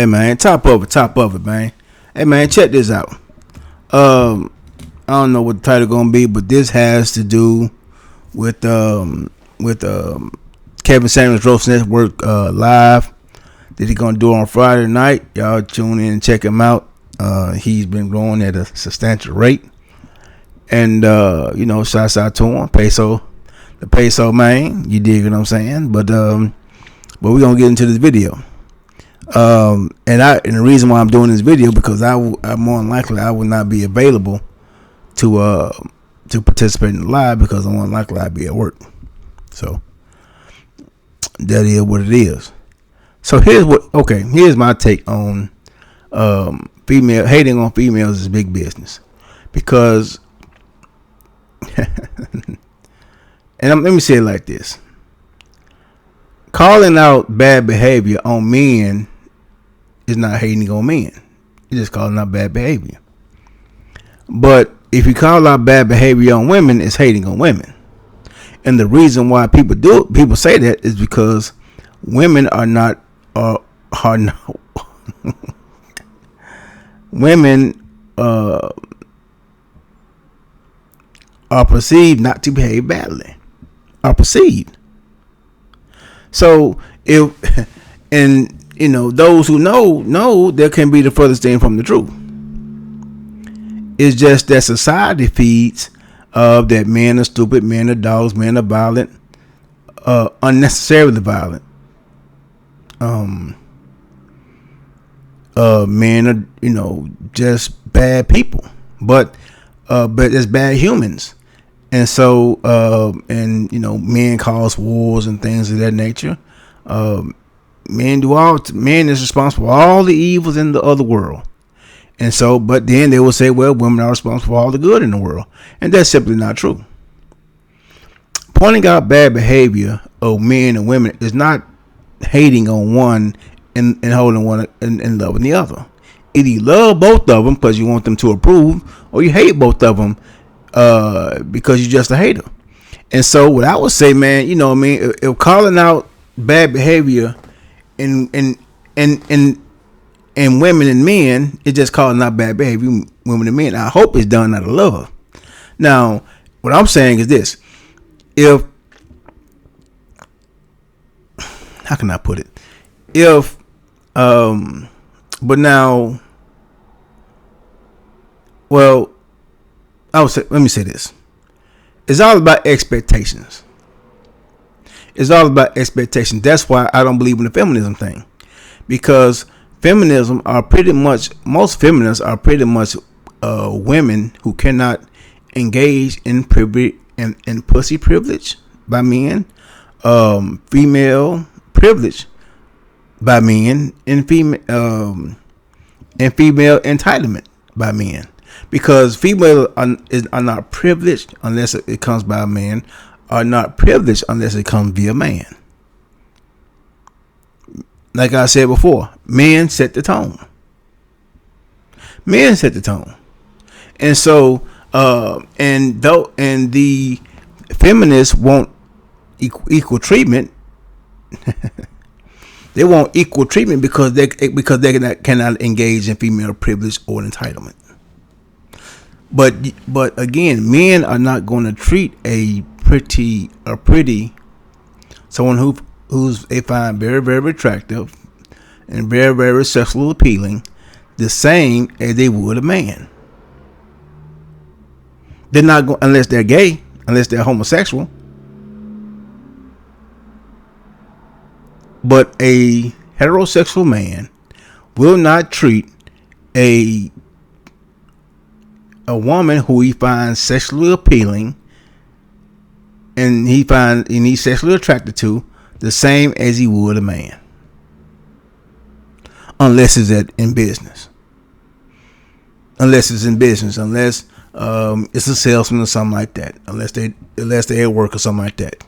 man, top of it, man. Hey man, check this out. I don't know what the title gonna be, but this has to do with Kevin Samuels Roast Network live that he gonna do on Friday night. Y'all tune in and check him out. He's been growing at a substantial rate, and shouts out to him, the peso man. You dig what I'm saying? But we're gonna get into this video. And the reason why I'm doing this video because I'm more than likely I will not be available to participate in the live because I'm more than likely I'll be at work. So that is what it is. So here's my take on hating on females is big business because let me say it like this: calling out bad behavior on men is not hating on men. You're just calling out bad behavior. But if you call out bad behavior on women, it's hating on women. And the reason why people say that is because women are not women are perceived not to behave badly. Are perceived. So if those who know there can be the furthest thing from the truth. It's just that society feeds that men are stupid, men are dogs, men are violent, unnecessarily violent. Men are just bad people, but it's bad humans. And so, men cause wars and things of that nature. Men is responsible for all the evils in the other world. And so, but then they will say, well, women are responsible for all the good in the world. And that's simply not true. Pointing out bad behavior of men and women is not hating on one and holding one and loving the other. Either you love both of them because you want them to approve, or you hate both of them because you're just a hater. And so what I would say, man, if calling out bad behavior in women and men, it's just calling out bad behavior, women and men. I hope it's done out of love. Now, what I'm saying is this: how can I put it? Let me say this: it's all about expectations. It's all about expectations. That's why I don't believe in the feminism thing, because most feminists are pretty much women who cannot engage in pussy privilege by men, female privilege by men, and female entitlement by men, because females are not privileged unless it comes by a man, are not privileged unless it comes via man. Like I said before, men set the tone. And so, and the feminists want equal treatment. They want equal treatment because they cannot engage in female privilege or entitlement. But again, men are not going to treat a pretty someone who's they find very, very attractive and very, very sexually appealing the same as they would a man. They're not going, unless they're gay, unless they're homosexual. But a heterosexual man will not treat a woman who he finds sexually appealing and he's sexually attracted to the same as he would a man, unless it's in business. Unless it's a salesman or something like that. Unless they at work or something like that.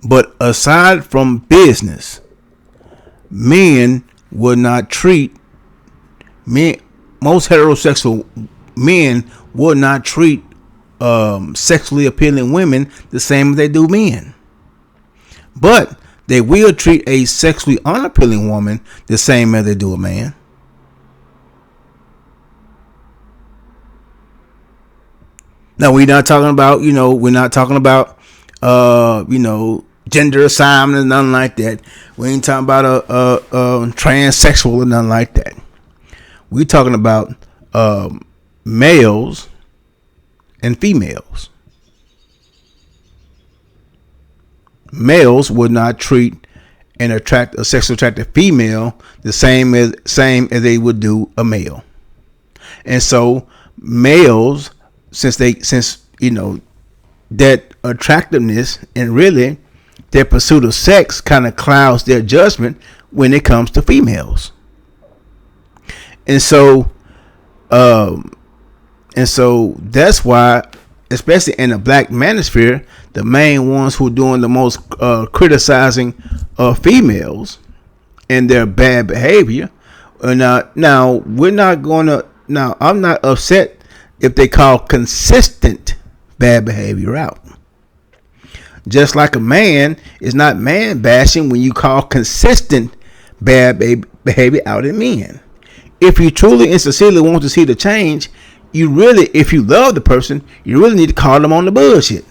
But aside from business, men would not treat most heterosexual men would not treat sexually appealing women the same as they do men. But they will treat a sexually unappealing woman the same as they do a man. Now we're not talking about, gender assignment or nothing like that. We ain't talking about a transsexual or nothing like that. We're talking about males and females. Males would not treat a sexually attractive female the same as they would do a male. And so males, since that attractiveness and really their pursuit of sex kind of clouds their judgment when it comes to females. And so that's why, especially in the Black Manosphere, the main ones who are doing the most criticizing of females and their bad behavior. Now we're not going to. Now I'm not upset if they call consistent bad behavior out. Just like a man is not man bashing when you call consistent bad behavior out in men. If you truly and sincerely want to see the change, if you love the person, you really need to call them on the bullshit.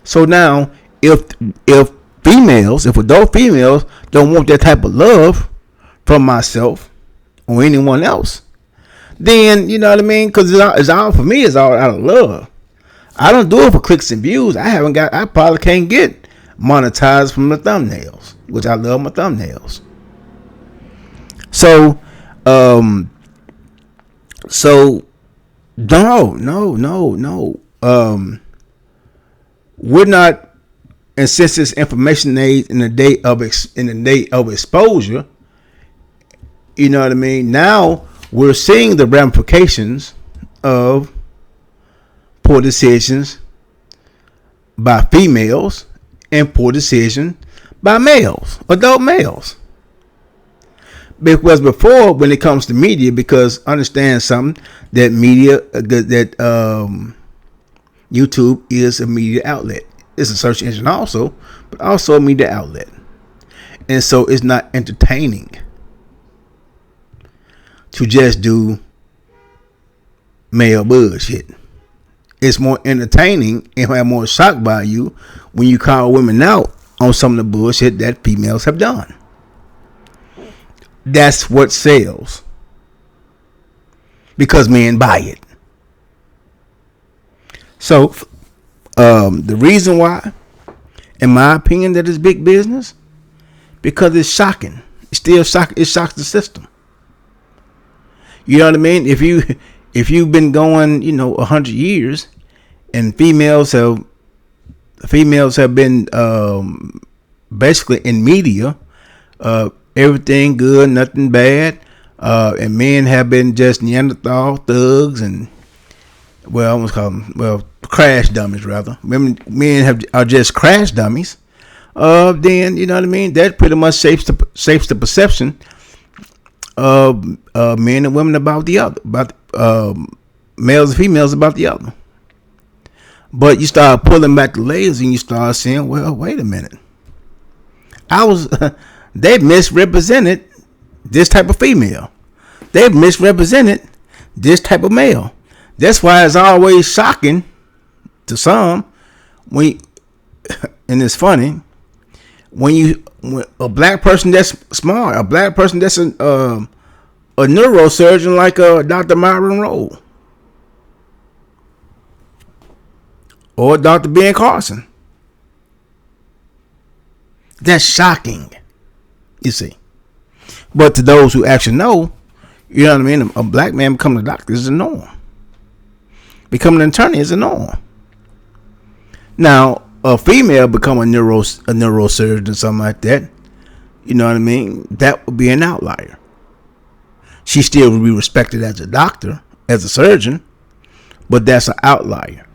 So now, if adult females don't want that type of love from myself or anyone else, then you know what I mean. Because it's all for me. It's all out of love. I don't do it for clicks and views. I probably can't get monetized from the thumbnails, which I love my thumbnails. So no. We're not, and since this information age in the day of exposure, you know what I mean. Now we're seeing the ramifications of poor decisions by females and poor decision by males, adult males. Because before, when it comes to media, because understand something, that media, YouTube is a media outlet. It's a search engine also, but also a media outlet. And so it's not entertaining to just do male bullshit. It's more entertaining and have more shock value when you call women out on some of the bullshit that females have done. That's what sells, because men buy it. So the reason why, in my opinion, that is big business, because it's shocking. It's still shocking. It shocks the system. You know what I mean? If you've been going, 100 years, and females have been basically in media, everything good, nothing bad, and men have been just Neanderthal thugs and, well, I almost call them, crash dummies rather. Men are just crash dummies. Then you know what I mean. That pretty much shapes the perception of men and women about the other, about males and females about the other. But you start pulling back the layers and you start saying, well, wait a minute. They misrepresented this type of female. They've misrepresented this type of male. That's why it's always shocking to some and it's funny when a black person that's smart, a black person that's a neurosurgeon like Dr. Myron Rowe or Dr. Ben Carson. That's shocking. You see, but to those who actually know, you know what I mean, a black man becoming a doctor is a norm. Becoming an attorney is a norm. Now, a female become a neurosurgeon or something like that, you know what I mean, that would be an outlier. She still would be respected as a doctor, as a surgeon, but that's an outlier.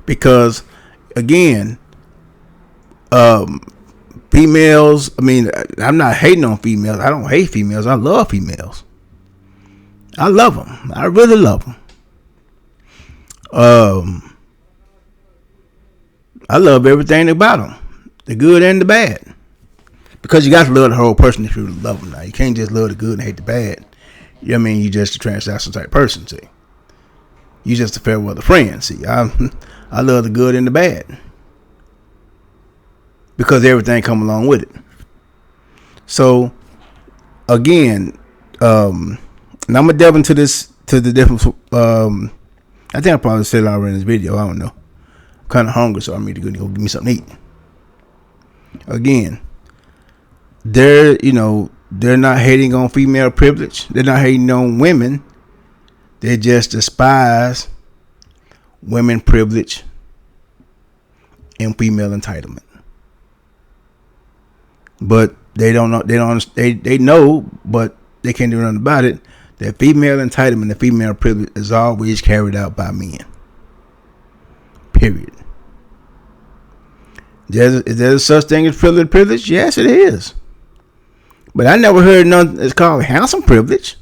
Because, again, females, I mean, I'm not hating on females. I don't hate females. I love females. I love them. I really love them. I love everything about them, the good and the bad. Because you got to love the whole person if you love them now. You can't just love the good and hate the bad. You know what I mean? You just a transactional type person, see. You just a fair weather friend, see. I love the good and the bad. Because everything come along with it. So, again, and I'm going to delve into this, to the difference. I think I probably said it already in this video. I don't know. I'm kind of hungry, so I need to go give me something to eat. Again, they're not hating on female privilege. They're not hating on women. They just despise women privilege and female entitlement. But they don't know. They know, but they can't do nothing about it. That female entitlement, the female privilege, is always carried out by men. Period. Is there such thing as privilege? Yes, it is. But I never heard nothing that's called handsome privilege.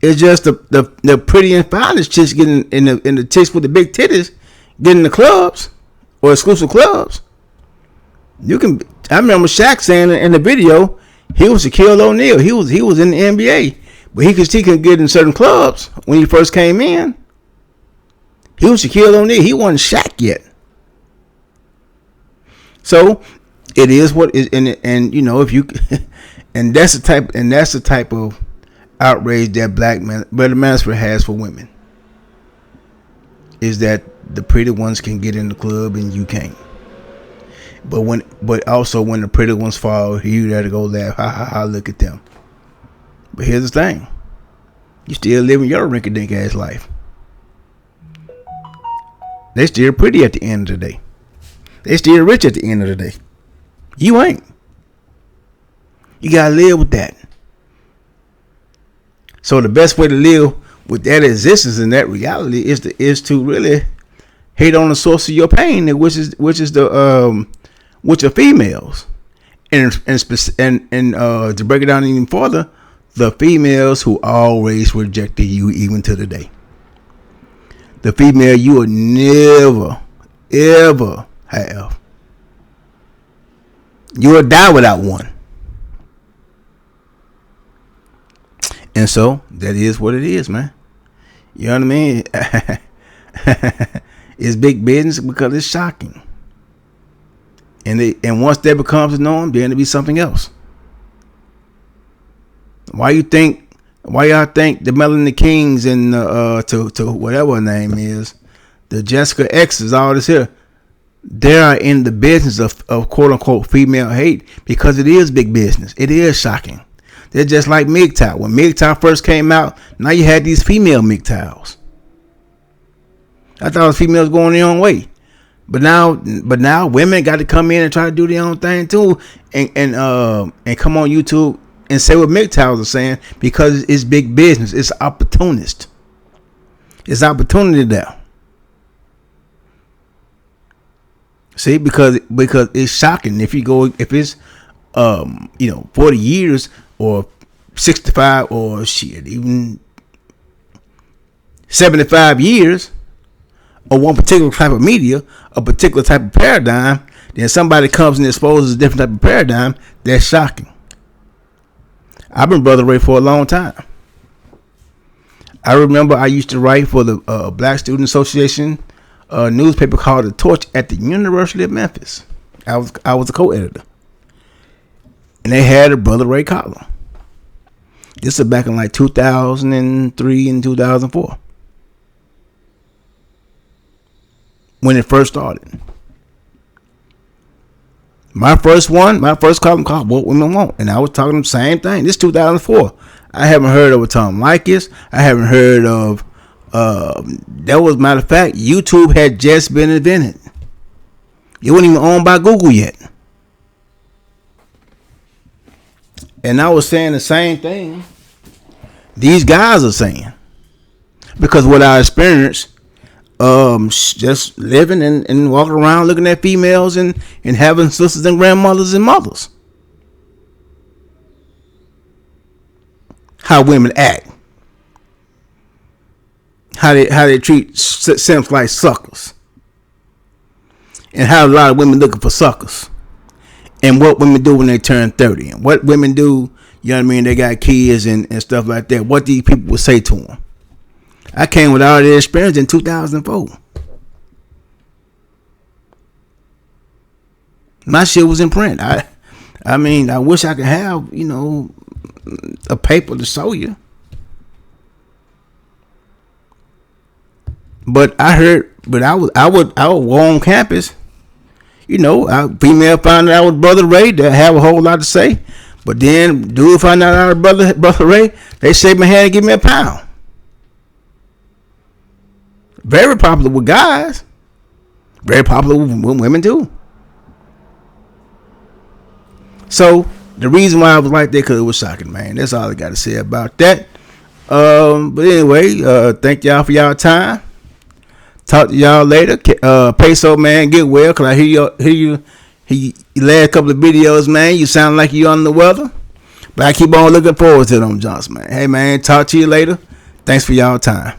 It's just the pretty and finest chicks getting in the chicks with the big titties getting the clubs or exclusive clubs. I remember Shaq saying in the video he was Shaquille O'Neal. He was in the NBA, but he could get in certain clubs when he first came in. He was Shaquille O'Neal. He wasn't Shaq yet. So it is what is, and if you, and that's the type of outrage that Black Manosphere has for women. Is that the pretty ones can get in the club and you can't. But also when the pretty ones fall, you got to go laugh. Ha ha ha! Look at them. But here's the thing: you still living your rinky-dink ass life. They still pretty at the end of the day. They still rich at the end of the day. You ain't. You gotta live with that. So the best way to live with that existence and that reality is to really hate on the source of your pain, which are females, and to break it down even further, the females who always rejected you even to the day. The female you will never ever have. You will die without one. And so that is what it is, man. You know what I mean? It's big business because it's shocking. And once that becomes the norm, then it'll be something else. Why y'all think the Melanie Kings and to whatever her name is, the Jessica X's, all this here, they are in the business of quote unquote female hate because it is big business. It is shocking. They're just like MGTOW. When MGTOW first came out, now you had these female MGTOWs. I thought it was females going their own way. But now women got to come in and try to do their own thing too, and come on YouTube and say what MGTOWs are saying because it's big business. It's opportunist. It's opportunity there. See, because it's shocking if it's 40 years or 65 or shit, even 75 years of one particular type of media, a particular type of paradigm, then somebody comes and exposes a different type of paradigm, that's shocking. I've been Brother Ray for a long time. I remember I used to write for the Black Student Association newspaper called The Torch at the University of Memphis. I was a co-editor. And they had a Brother Ray column. This is back in like 2003 and 2004. When it first started. My first column called What Women Want. And I was talking the same thing. This 2004. I haven't heard of a Tom Likas. I haven't heard of that was, matter of fact, YouTube had just been invented. It wasn't even owned by Google yet. And I was saying the same thing these guys are saying. Because what I experienced, just living and walking around looking at females and having sisters and grandmothers and mothers. How women act. How they treat simps like suckers. and how a lot of women looking for suckers, and what women do when they turn 30, and what women do, you know what I mean, they got kids and stuff like that, what these people would say to them. I came with all the experience in 2004. My shit was in print. I mean, I wish I could have, you know, a paper to show you. But I heard, but I would on campus. You know, female found out I was Brother Ray. They have a whole lot to say. But then, dude found out I was Brother Ray. They shake my hand and give me a pound. Very popular with guys. Very popular with women too. So the reason why I was like that, because it was shocking, man. That's all I got to say about that. But anyway, thank y'all for y'all time. Talk to y'all later. Peso, man, get well, because I hear you last couple of videos, man. You sound like you on the weather. But I keep on looking forward to them, Johnson, man. Hey, man, talk to you later. Thanks for y'all time.